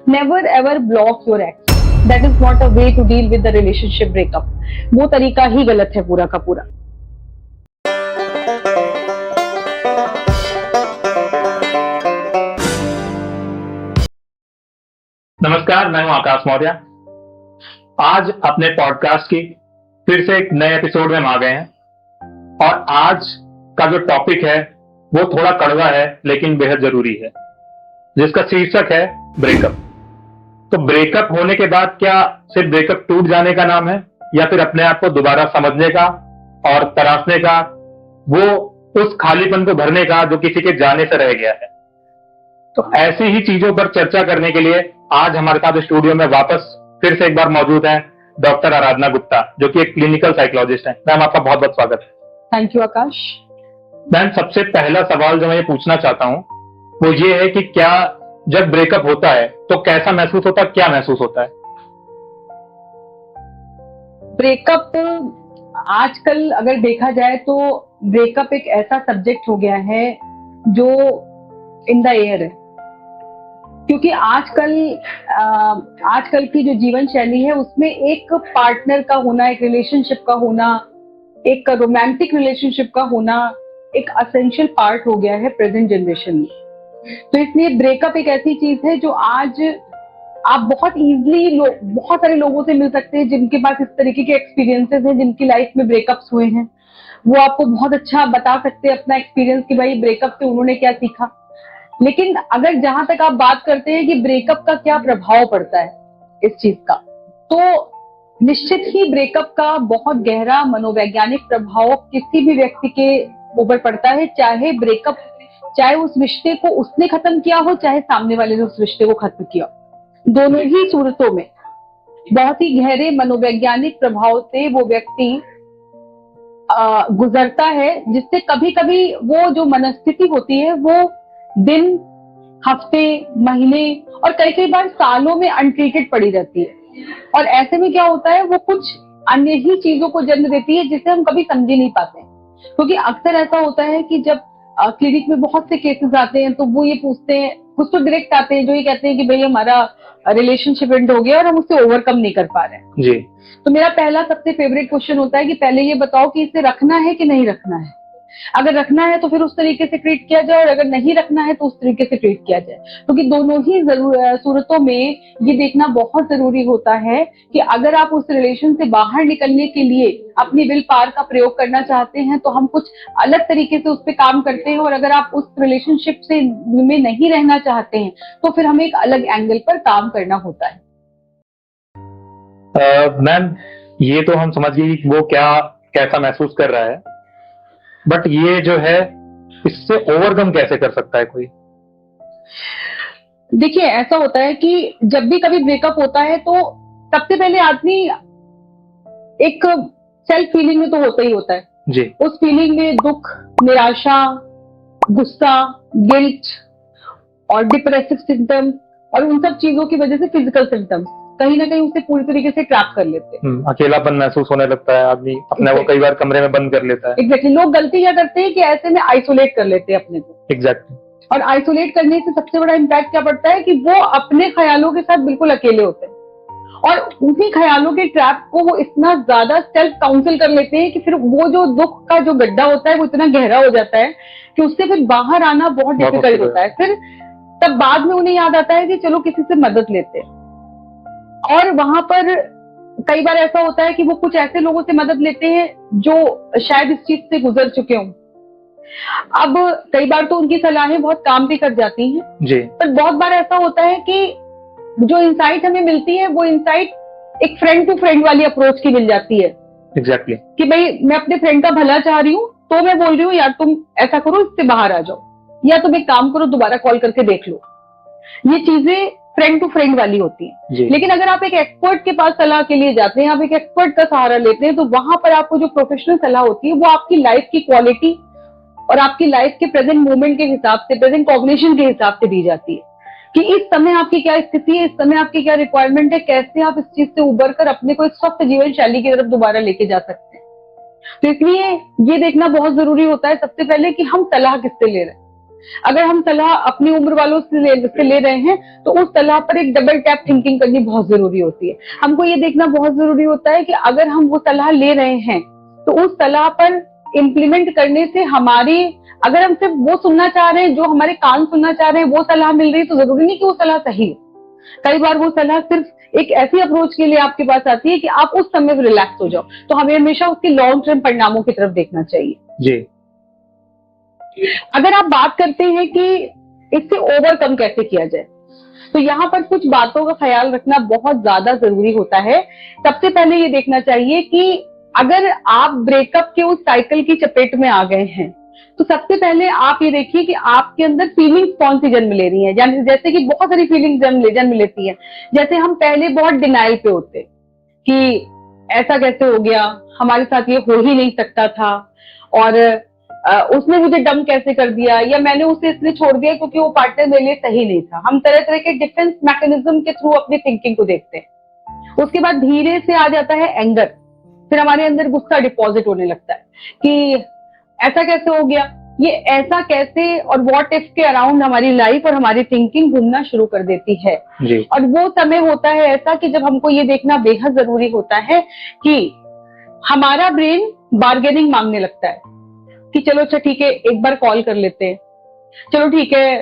Never ever block your ex, that is not a way to deal with the relationship breakup. वो तरीका ही गलत है पूरा का पूरा। नमस्कार, मैं हूं आकाश मौर्य। आज अपने पॉडकास्ट की फिर से एक नए एपिसोड में हम आ गए हैं और आज का जो टॉपिक है वो थोड़ा कड़वा है लेकिन बेहद जरूरी है, जिसका शीर्षक है ब्रेकअप। तो ब्रेकअप होने के बाद क्या सिर्फ ब्रेकअप टूट जाने का नाम है, या फिर अपने आप को दोबारा समझने का और तराशने का, वो उस खालीपन को भरने का जो किसी के जाने से रह गया है। तो ऐसी ही चीजों पर चर्चा करने के लिए आज हमारे साथ स्टूडियो में वापस फिर से एक बार मौजूद है डॉक्टर आराधना गुप्ता, जो कि एक क्लिनिकल साइकोलॉजिस्ट है। मैम, आपका बहुत बहुत स्वागत है। Thank you Akash. मैम, सबसे पहला सवाल जो मैं ये पूछना चाहता हूँ वो ये है कि क्या जब ब्रेकअप होता है तो कैसा महसूस होता है, क्या महसूस होता है? ब्रेकअप आजकल अगर देखा जाए तो ब्रेकअप एक ऐसा सब्जेक्ट हो गया है जो इन द एयर है, क्योंकि आजकल की जो जीवन शैली है उसमें एक पार्टनर का होना, एक रिलेशनशिप का होना, एक रोमांटिक रिलेशनशिप का होना एक असेंशियल पार्ट हो गया है प्रेजेंट जनरेशन में। तो इसलिए ब्रेकअप एक ऐसी चीज है जो आज आप बहुत इजीली बहुत सारे लोगों से मिल सकते हैं जिनके पास इस तरीके के एक्सपीरियंसेस हैं, जिनकी लाइफ में ब्रेकअप्स हुए हैं। वो आपको बहुत अच्छा बता सकते हैं अपना एक्सपीरियंस कि भाई ब्रेकअप से उन्होंने क्या सीखा। लेकिन अगर जहां तक आप बात करते हैं कि ब्रेकअप का क्या प्रभाव पड़ता है इस चीज का, तो निश्चित ही ब्रेकअप का बहुत गहरा मनोवैज्ञानिक प्रभाव किसी भी व्यक्ति के ऊपर पड़ता है, चाहे उस रिश्ते को उसने खत्म किया हो, चाहे सामने वाले ने उस रिश्ते को खत्म किया। दोनों ही सूरतों में बहुत ही गहरे मनोवैज्ञानिक प्रभाव से वो व्यक्ति गुजरता है, जिससे कभी कभी वो जो मनस्थिति होती है वो दिन, हफ्ते, महीने और कई कई बार सालों में अनट्रीटेड पड़ी रहती है। और ऐसे में क्या होता है, वो कुछ अन्य ही चीजों को जन्म देती है जिसे हम कभी समझ ही नहीं पाते। क्योंकि अक्सर ऐसा होता है कि जब क्लिनिक में बहुत से केसेस आते हैं तो वो ये पूछते हैं, कुछ तो डायरेक्ट आते हैं जो ये कहते हैं कि भाई हमारा रिलेशनशिप एंड हो गया और हम उससे ओवरकम नहीं कर पा रहे हैं जी। तो मेरा पहला सबसे फेवरेट क्वेश्चन होता है कि पहले ये बताओ कि इसे रखना है कि नहीं रखना है। अगर रखना है तो फिर उस तरीके से ट्रीट किया जाए, और अगर नहीं रखना है तो उस तरीके से ट्रीट किया जाए। क्योंकि दोनों ही सूरतों में ये देखना बहुत जरूरी होता है कि अगर आप उस रिलेशन से बाहर निकलने के लिए अपनी विल पावर का प्रयोग करना चाहते हैं तो हम कुछ अलग तरीके से उस पर काम करते हैं, और अगर आप उस रिलेशनशिप से में नहीं रहना चाहते हैं तो फिर हमें एक अलग एंगल पर काम करना होता है। मैम, ये तो हम समझ गए कि वो कैसा महसूस कर रहा है, बट ये जो है इससे ओवरकम कैसे कर सकता है कोई? देखिए, ऐसा होता है कि जब भी कभी ब्रेकअप होता है तो सबसे पहले आदमी एक सेल्फ फीलिंग में तो होता ही होता है जी। उस फीलिंग में दुख, निराशा, गुस्सा, गिल्ट और डिप्रेसिव सिम्टम्स, और उन सब चीजों की वजह से फिजिकल सिम्टम्स कहीं ना कहीं उसे पूरी तरीके से ट्रैप कर लेते हैं। अकेलापन महसूस होने लगता है, आदमी अपने को कई बार कमरे में बंद कर लेता है। एग्जैक्टली। लोग गलती क्या करते हैं कि ऐसे में आइसोलेट कर लेते हैं अपने को। एग्जैक्टली। और आइसोलेट करने से सबसे बड़ा इम्पैक्ट क्या पड़ता है कि वो अपने ख्यालों के साथ बिल्कुल अकेले होते हैं, और उन्हीं ख्यालों के ट्रैप को वो इतना ज्यादा सेल्फ काउंसिल कर लेते हैं कि फिर वो जो दुख का जो गड्ढा होता है वो इतना गहरा हो जाता है कि उससे फिर बाहर आना बहुत डिफिकल्ट होता है। फिर तब बाद में उन्हें याद आता है कि चलो किसी से मदद लेते हैं, और वहां पर कई बार ऐसा होता है कि वो कुछ ऐसे लोगों से मदद लेते हैं जो शायद इस चीज से गुजर चुके हों। अब कई बार तो उनकी सलाहें बहुत काम भी कर जाती हैं जी। पर बहुत बार ऐसा होता है कि जो इंसाइट हमें मिलती है वो इंसाइट एक फ्रेंड टू फ्रेंड वाली अप्रोच की मिल जाती है। एग्जैक्टली। कि भाई मैं अपने फ्रेंड का भला चाह रही हूँ तो मैं बोल रही हूँ यार तुम ऐसा करो, इससे बाहर आ जाओ, या तुम एक काम करो दोबारा कॉल करके देख लो। ये चीजें फ्रेंड टू फ्रेंड वाली होती है। लेकिन अगर आप एक एक्सपर्ट के पास सलाह के लिए जाते हैं, आप एक एक्सपर्ट का सहारा लेते हैं, तो वहां पर आपको जो प्रोफेशनल सलाह होती है वो आपकी लाइफ की क्वालिटी और आपकी लाइफ के प्रेजेंट मोमेंट के हिसाब से, प्रेजेंट कॉग्निशन के हिसाब से दी जाती है कि इस समय आपकी क्या स्थिति है, इस समय आपकी क्या रिक्वायरमेंट है, कैसे आप इस चीज से उबर कर अपने को एक स्वस्थ जीवन शैली की तरफ दोबारा लेके जा सकते हैं। तो इसलिए ये देखना बहुत जरूरी होता है सबसे पहले कि हम सलाह किससे ले रहे हैं। अगर हम सलाह अपनी उम्र वालों से ले रहे हैं तो उस सलाह पर एक डबल टैप थिंकिंग करनी बहुत जरूरी होती है। हमको ये देखना बहुत जरूरी होता है कि अगर हम वो सलाह ले रहे हैं तो उस सलाह पर इम्प्लीमेंट करने से हमारी, अगर हम सिर्फ वो सुनना चाह रहे हैं जो हमारे कान सुनना चाह रहे हैं, वो सलाह मिल रही है तो जरूरी नहीं कि वो सलाह सही हो। कई बार वो सलाह सिर्फ एक ऐसी अप्रोच के लिए आपके पास आती है कि आप उस समय रिलैक्स हो जाओ। तो हमें हमेशा उसके लॉन्ग टर्म परिणामों की तरफ देखना चाहिए जी। अगर आप बात करते हैं कि इससे ओवरकम कैसे किया जाए, तो यहाँ पर कुछ बातों का ख्याल रखना बहुत ज्यादा जरूरी होता है। सबसे पहले ये देखना चाहिए कि अगर आप ब्रेकअप के उस साइकिल की चपेट में आ गए हैं तो सबसे पहले आप ये देखिए कि आपके अंदर फीलिंग्स कौन सी जन्म ले रही हैं। जैसे कि बहुत सारी फीलिंग्स जन्म लेती हैं। जैसे हम पहले बहुत डिनाइल पे होते कि ऐसा कैसे हो गया, हमारे साथ ये हो ही नहीं सकता था, और उसने मुझे डम कैसे कर दिया, या मैंने उसे इसलिए छोड़ दिया क्योंकि वो पार्टनर मेरे लिए सही नहीं था। हम तरह तरह के डिफेंस मैकेनिज्म के थ्रू अपनी थिंकिंग को देखते हैं। उसके बाद धीरे से आ जाता है एंगर, फिर हमारे अंदर गुस्सा डिपॉजिट होने लगता है कि ऐसा कैसे हो गया, ये ऐसा कैसे, और व्हाट इफ के अराउंड हमारी लाइफ और हमारी थिंकिंग घूमना शुरू कर देती है जी। और वो समय होता है ऐसा कि जब हमको ये देखना बेहद जरूरी होता है कि हमारा ब्रेन बार्गेनिंग मांगने लगता है कि चलो अच्छा ठीक है, एक बार कॉल कर लेते हैं, चलो ठीक है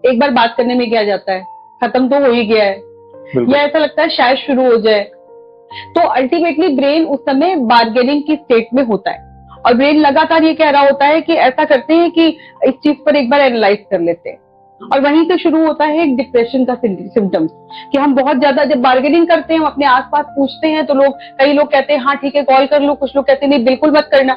एक बार बात करने में क्या जाता है, खत्म तो हो ही गया है, या ऐसा लगता है शायद शुरू हो जाए। तो अल्टीमेटली ब्रेन उस समय बार्गेनिंग की स्टेट में होता है और ब्रेन लगातार ये कह रहा होता है कि ऐसा करते हैं कि इस चीज पर एक बार एनालाइज कर लेते हैं। और वहीं से शुरू होता है एक डिप्रेशन का सिम्टम्स कि हम बहुत ज्यादा जब बार्गेनिंग करते हैं, हम अपने आसपास पूछते हैं तो कई लोग कहते हैं हाँ ठीक है कॉल कर लो, कुछ लोग कहते हैं नहीं बिल्कुल मत करना,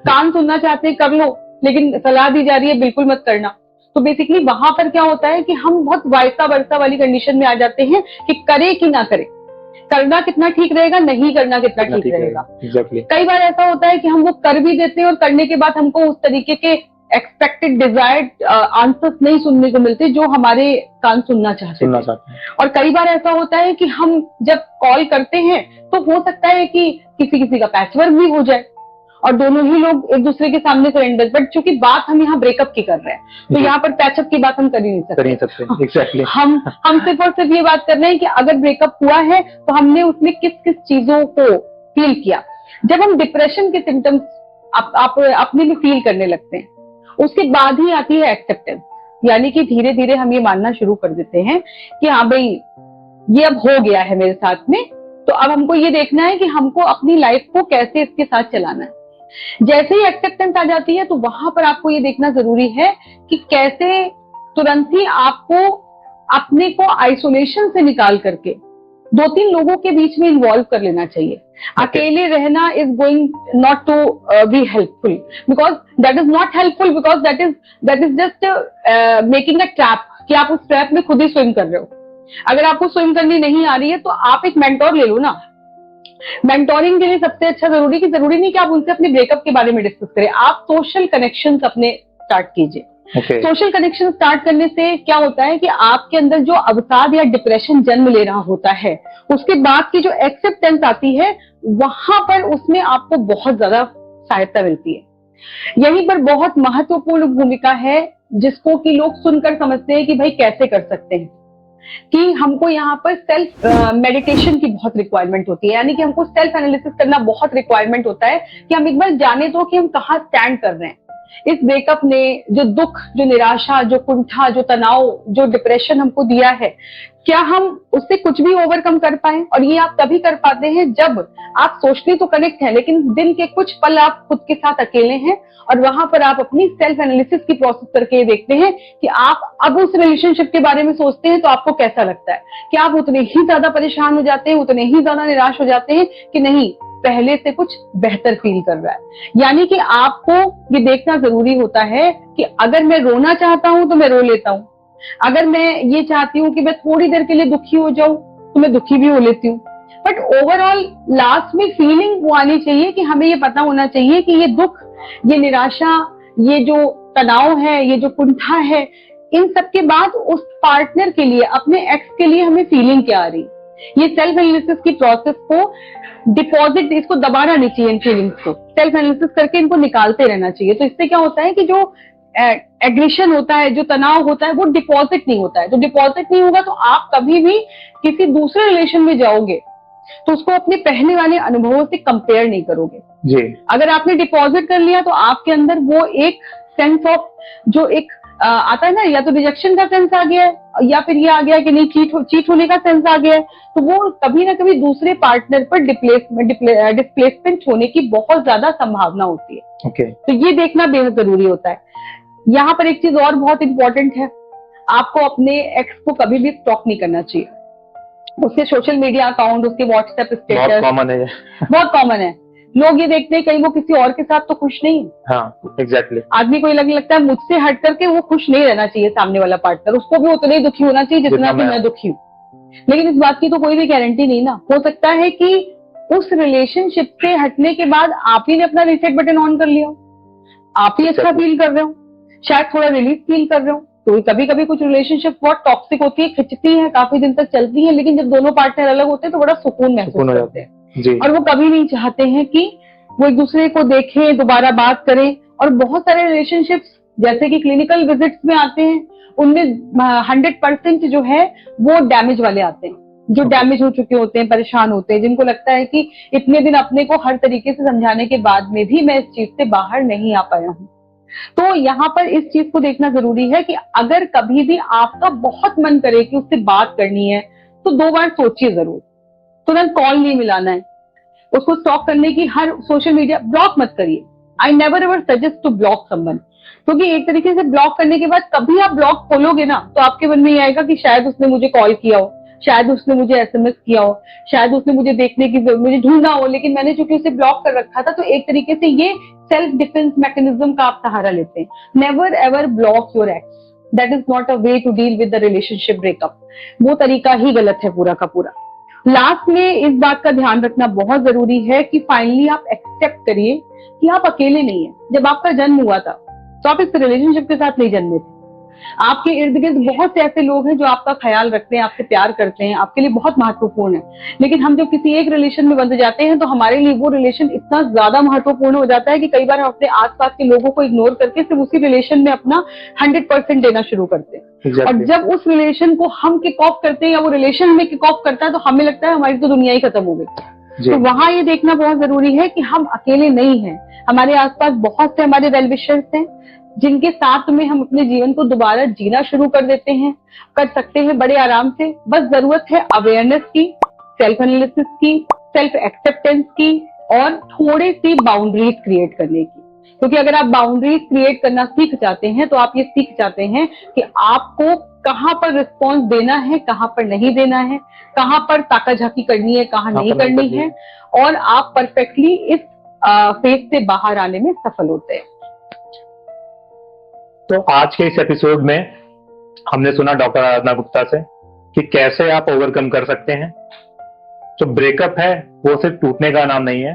कान सुनना चाहते हैं कर लो, लेकिन सलाह दी जा रही है बिल्कुल मत करना। तो बेसिकली वहां पर क्या होता है कि हम बहुत वायसा वर्षा वाली कंडीशन में आ जाते हैं कि करे कि ना करे, करना कितना ठीक रहेगा, नहीं करना कितना ठीक रहेगा। Exactly. कई बार ऐसा होता है कि हम वो कर भी देते हैं और करने के बाद हमको उस तरीके के एक्सपेक्टेड डिजायर्ड आंसर्स नहीं सुनने को मिलते जो हमारे कान सुनना चाहते हैं। और कई बार ऐसा होता है कि हम जब कॉल करते हैं तो हो सकता है कि किसी का पैचवर्क भी हो जाए और दोनों ही लोग एक दूसरे के सामने सरेंडर, बट चूंकि बात हम यहाँ ब्रेकअप की कर रहे हैं तो यहाँ पर पैचअप की बात हम कर ही नहीं सकते। Exactly. हम सिर्फ और सिर्फ ये बात कर रहे हैं कि अगर ब्रेकअप हुआ है तो हमने उसमें किस किस चीजों को फील किया। जब हम डिप्रेशन के सिम्टम्स आप अपने में फील करने लगते हैं, उसके बाद ही आती है एक्सेप्टेंस, यानी कि धीरे धीरे हम ये मानना शुरू कर देते हैं कि हाँ भाई ये अब हो गया है मेरे साथ में, तो अब हमको ये देखना है कि हमको अपनी लाइफ को कैसे इसके साथ चलाना है। जैसे ही एक्सेप्टेंस आ जाती है तो वहां पर आपको ये देखना जरूरी है कि कैसे तुरंत ही आपको अपने को आइसोलेशन से निकाल करके 2-3 लोगों के बीच में इन्वॉल्व कर लेना चाहिए। अकेले रहना is going not to be helpful, because that is not helpful, because that is just making a trap कि आप उस ट्रैप में खुद ही स्विम कर रहे हो। अगर आपको स्विम करनी नहीं आ रही है तो आप एक मेंटोर ले लो ना। मेंटोरिंग के लिए सबसे अच्छा जरूरी नहीं कि आप उनसे अपने ब्रेकअप के बारे में डिस्कस करें, आप सोशल कनेक्शंस अपने स्टार्ट कीजिए। सोशल कनेक्शन स्टार्ट करने से क्या होता है कि आपके अंदर जो अवसाद या डिप्रेशन जन्म ले रहा होता है, उसके बाद की जो एक्सेप्टेंस आती है वहां पर उसमें आपको बहुत ज्यादा सहायता मिलती है। यहीं पर बहुत महत्वपूर्ण भूमिका है जिसको कि लोग सुनकर समझते हैं कि भाई कैसे कर सकते हैं, कि हमको यहाँ पर सेल्फ मेडिटेशन की बहुत रिक्वायरमेंट होती है, यानी कि हमको सेल्फ एनालिसिस करना बहुत रिक्वायरमेंट होता है कि हम एक बार जाने तो कि हम कहाँ स्टैंड कर रहे हैं। इस ब्रेकअप ने जो दुख, जो निराशा, जो कुंठा, जो तनाव, जो डिप्रेशन हमको दिया है, क्या हम उससे कुछ भी ओवरकम कर पाए? और ये आप तभी कर पाते हैं जब आप सोशली तो कनेक्ट हैं लेकिन दिन के कुछ पल आप खुद के साथ अकेले हैं और वहां पर आप अपनी सेल्फ एनालिसिस की प्रोसेस करके देखते हैं कि आप अब उस रिलेशनशिप के बारे में सोचते हैं तो आपको कैसा लगता है। क्या आप उतने ही ज्यादा परेशान हो जाते हैं, उतने ही ज्यादा निराश हो जाते हैं कि नहीं पहले से कुछ बेहतर फील कर रहा है? यानी कि आपको ये देखना जरूरी होता है कि अगर मैं रोना चाहता हूं तो मैं रो लेता हूं, अगर मैं ये चाहती हूँ कि मैं थोड़ी देर के लिए दुखी हो जाऊं तो मैं दुखी भी हो लेती हूँ, बट ओवरऑल लास्ट में फीलिंग वो आनी चाहिए कि हमें ये पता होना चाहिए कि ये दुख, ये निराशा, ये जो तनाव है, ये जो कुंठा है, इन सब के बाद उस पार्टनर के लिए, अपने एक्स के लिए हमें फीलिंग क्या आ रही। ये सेल्फ एनालिसिस की प्रोसेस को डिपॉजिट, इसको दबाना नहीं चाहिए, इन फीलिंग्स को सेल्फ एनालिसिस करके इनको निकालते रहना चाहिए। तो इससे क्या होता है कि जो एग्रेशन होता है, जो तनाव होता है, वो डिपॉजिट नहीं होता है। तो डिपॉजिट नहीं होगा तो आप कभी भी किसी दूसरे रिलेशन में जाओगे तो उसको अपने पहले वाले अनुभवों से कंपेयर नहीं करोगे जी। अगर आपने डिपॉजिट कर लिया तो आपके अंदर वो एक सेंस ऑफ जो एक आता है ना, या तो रिजेक्शन का सेंस आ गया है या फिर ये आ गया कि नहीं चीट होने का सेंस आ गया है, तो वो कभी ना कभी दूसरे पार्टनर पर डिस्प्लेसमेंट होने की बहुत ज्यादा संभावना होती है। ओके। तो ये देखना बेहद जरूरी होता है। यहाँ पर एक चीज और बहुत इंपॉर्टेंट है, आपको अपने एक्स को कभी भी स्टॉक नहीं करना चाहिए। उसके सोशल मीडिया अकाउंट, उसके व्हाट्सएप बहुत स्टेटस कॉमन है ये। बहुत कॉमन है। लोग ये देखते हैं कहीं वो किसी और के साथ तो खुश नहीं है। हाँ, एग्जैक्टली। आदमी को ये लगता है मुझसे हट करके वो खुश नहीं रहना चाहिए, सामने वाला पार्टनर, उसको भी उतना ही दुखी होना चाहिए जितना कि मैं दुखी हूँ। लेकिन इस बात की तो कोई भी गारंटी नहीं ना। हो सकता है कि उस रिलेशनशिप से हटने के बाद आप ही ने अपना रीसेट बटन ऑन कर लिया हो, आप ही अच्छा फील कर रहे हो, शायद थोड़ा रिलीफ फील कर रहे हो। तो कभी कभी कुछ रिलेशनशिप बहुत टॉक्सिक होती है, खिंचती है, काफी दिन तक चलती है, लेकिन जब दोनों पार्टनर अलग होते हैं तो बड़ा सुकून महसूस करते हैं। जी। और वो कभी नहीं चाहते हैं कि वो एक दूसरे को देखें, दोबारा बात करें। और बहुत सारे रिलेशनशिप्स जैसे कि क्लिनिकल विजिट्स में आते हैं, उनमें 100% जो है वो डैमेज वाले आते हैं, जो डैमेज हो चुके होते हैं, परेशान होते हैं, जिनको लगता है कि इतने दिन अपने को हर तरीके से समझाने के बाद में भी मैं इस चीज से बाहर नहीं आ पाया हूँ। तो यहाँ पर इस चीज को देखना जरूरी है कि अगर कभी भी आपका बहुत मन करे कि उससे बात करनी है तो 2 बार सोचिए जरूर। तुरंत कॉल नहीं मिलाना है, उसको स्टॉक करने की हर सोशल मीडिया ब्लॉक मत करिए। I never ever suggest to block someone, क्योंकि एक तरीके से ब्लॉक करने के बाद कभी आप ब्लॉक खोलोगे ना तो आपके मन में ये आएगा कि शायद उसने मुझे कॉल किया हो, शायद उसने मुझे एसएमएस किया हो, शायद उसने मुझे देखने की मुझे ढूंढा हो, लेकिन मैंने चूंकि उसे ब्लॉक कर रखा था। तो एक तरीके से ये सेल्फ डिफेंस मैकेनिज्म का आप सहारा लेते हैं। Never ever block your ex, that is not a way to deal with the relationship breakup. वो तरीका ही गलत है पूरा का पूरा। लास्ट में इस बात का ध्यान रखना बहुत जरूरी है कि फाइनली आप एक्सेप्ट करिए कि आप अकेले नहीं है। जब आपका जन्म हुआ था तो आप इस रिलेशनशिप के साथ नहीं जन्मे थे। आपके इर्द गिर्द बहुत से ऐसे लोग हैं जो आपका ख्याल रखते हैं, आपसे प्यार करते हैं, आपके लिए बहुत महत्वपूर्ण है। लेकिन हम जब किसी एक रिलेशन में बंध जाते हैं तो हमारे लिए वो रिलेशन इतना ज्यादा महत्वपूर्ण हो जाता है कि कई बार हम अपने आसपास के लोगों को इग्नोर करके सिर्फ उसी रिलेशन में अपना 100% देना शुरू करते हैं। और जब उस रिलेशन को हम किक ऑफ करते हैं या वो रिलेशन में किक ऑफ करता है तो हमें लगता है हमारी तो दुनिया ही खत्म हो गई। तो वहां ये देखना बहुत जरूरी है कि हम अकेले नहीं हैं। हमारे आसपास बहुत से हमारे वेल विशर्स हैं जिनके साथ में हम अपने जीवन को दोबारा जीना शुरू कर देते हैं, कर सकते हैं बड़े आराम से। बस जरूरत है अवेयरनेस की, सेल्फ एनालिसिस की, सेल्फ एक्सेप्टेंस की और थोड़ी सी बाउंड्रीज क्रिएट करने की। क्योंकि अगर आप बाउंड्रीज क्रिएट करना सीख जाते हैं तो आप ये सीख जाते हैं कि आपको कहाँ पर रिस्पॉन्स देना है, कहाँ पर नहीं देना है, कहाँ पर ताकाझाकी करनी है, कहाँ नहीं करनी है, और आप परफेक्टली इस फेज से बाहर आने में सफल होते हैं। तो आज के इस एपिसोड में हमने सुना डॉक्टर आराधना गुप्ता से कि कैसे आप ओवरकम कर सकते हैं। जो ब्रेकअप है वो सिर्फ टूटने का नाम नहीं है,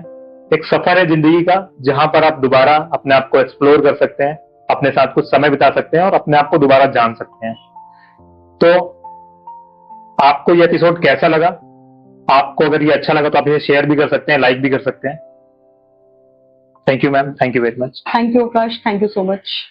एक सफर है जिंदगी का जहां पर आप दोबारा अपने आप को एक्सप्लोर कर सकते हैं, अपने साथ कुछ समय बिता सकते हैं और अपने आप को दोबारा जान सकते हैं। तो आपको ये एपिसोड कैसा लगा? आपको अगर ये अच्छा लगा तो आप इसे शेयर भी कर सकते हैं, लाइक भी कर सकते हैं। Thank you ma'am, thank you very much. Thank you Akash, thank you so much.